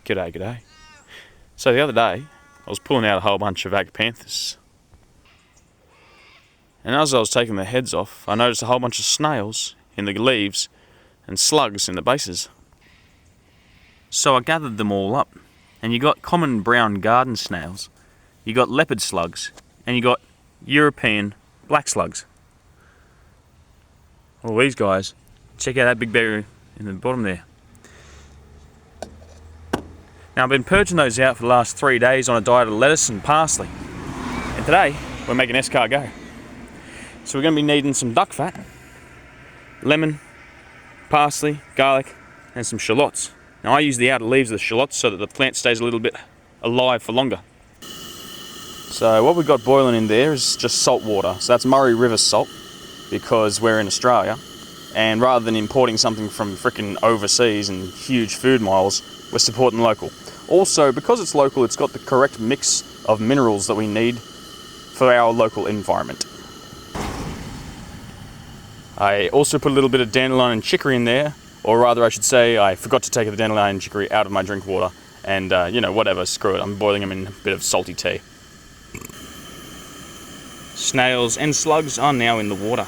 G'day, g'day. So the other day, I was pulling out a whole bunch of agapanthus. And as I was taking the heads off, I noticed a whole bunch of snails in the leaves and slugs in the bases. So I gathered them all up. And you got common brown garden snails, you got leopard slugs, and you got European black slugs. All these guys, check out that big berry in the bottom there. Now I've been purging those out for the last 3 days on a diet of lettuce and parsley. And today, we're making escargot. So we're going to be needing some duck fat, lemon, parsley, garlic, and some shallots. Now I use the outer leaves of the shallots so that the plant stays a little bit alive for longer. So what we've got boiling in there is just salt water. So that's Murray River salt, because we're in Australia. And rather than importing something from frickin' overseas and huge food miles, we're supporting local. Also, because it's local, it's got the correct mix of minerals that we need for our local environment. I also put a little bit of dandelion and chicory in there, or rather I should say I forgot to take the dandelion and chicory out of my drink water, and whatever, screw it, I'm boiling them in a bit of salty tea. Snails and slugs are now in the water.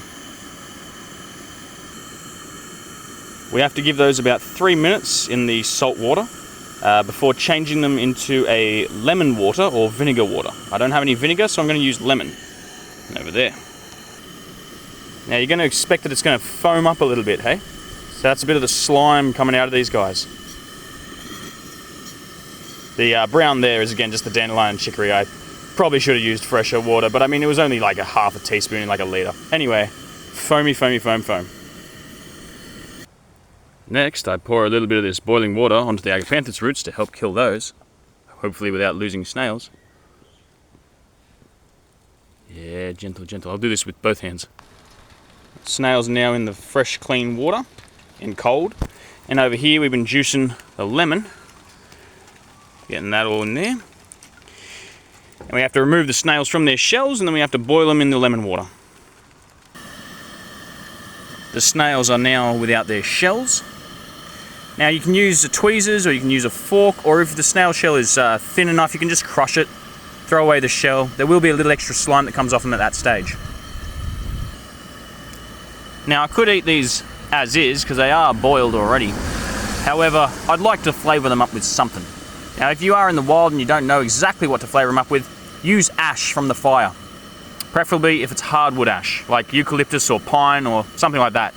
We have to give those about 3 minutes in the salt water before changing them into a lemon water or vinegar water. I don't have any vinegar, so I'm going to use lemon. Over there. Now you're going to expect that it's going to foam up a little bit, hey? So that's a bit of the slime coming out of these guys. The brown there is again just the dandelion and chicory. I probably should have used fresher water, but I mean it was only like a half a teaspoon in like a litre. Anyway, foamy, foamy, foam, foam. Next, I pour a little bit of this boiling water onto the agapanthus roots to help kill those, hopefully without losing snails. Yeah, gentle, gentle. I'll do this with both hands. Snails are now in the fresh, clean water, in cold. And over here we've been juicing the lemon. Getting that all in there. And we have to remove the snails from their shells, and then we have to boil them in the lemon water. The snails are now without their shells. Now you can use the tweezers, or you can use a fork, or if the snail shell is thin enough, you can just crush it, throw away the shell. There will be a little extra slime that comes off them at that stage. Now I could eat these as is, because they are boiled already. However, I'd like to flavour them up with something. Now if you are in the wild and you don't know exactly what to flavour them up with, use ash from the fire. Preferably if it's hardwood ash, like eucalyptus or pine or something like that.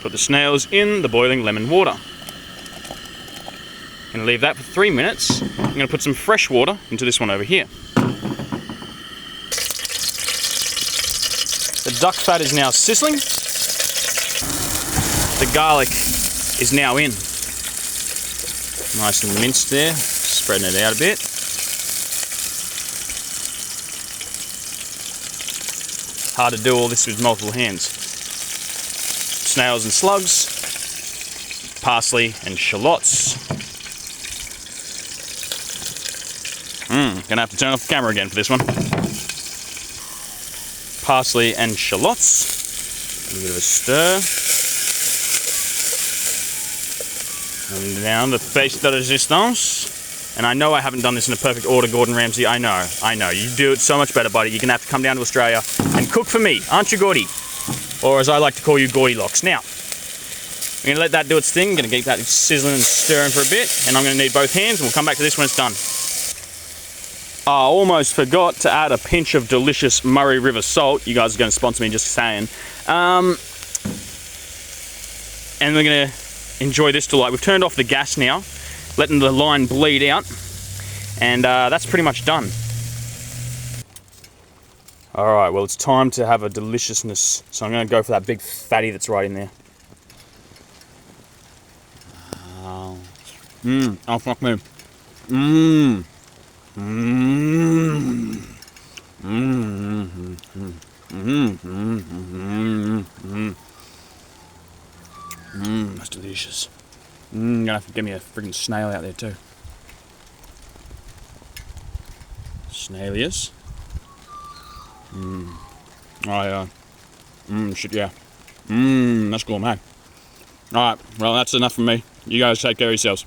Put the snails in the boiling lemon water. Gonna leave that for 3 minutes. I'm gonna put some fresh water into this one over here. The duck fat is now sizzling. The garlic is now in. Nice and minced there, spreading it out a bit. Hard to do all this with multiple hands. Snails and slugs, parsley and shallots. Gonna have to turn off the camera again for this one. Parsley and shallots. A little bit of a stir. And now the pièce de résistance. And I know I haven't done this in a perfect order, Gordon Ramsay. I know. You do it so much better, buddy. You're going to have to come down to Australia and cook for me, aren't you, Gordy? Or as I like to call you, Gordy Locks. Now, I'm going to let that do its thing. I'm going to keep that sizzling and stirring for a bit. And I'm going to need both hands, and we'll come back to this when it's done. I almost forgot to add a pinch of delicious Murray River salt. You guys are going to sponsor me, just saying. And we're going to enjoy this delight. We've turned off the gas now, letting the line bleed out, and that's pretty much done. Alright, well it's time to have a deliciousness, so I'm going to go for that big fatty that's right in there. Oh fuck me. That's delicious. Gonna have to get me a friggin' snail out there too. Snailius. Shit, yeah. That's gourmet. Alright, well that's enough from me. You guys take care of yourselves.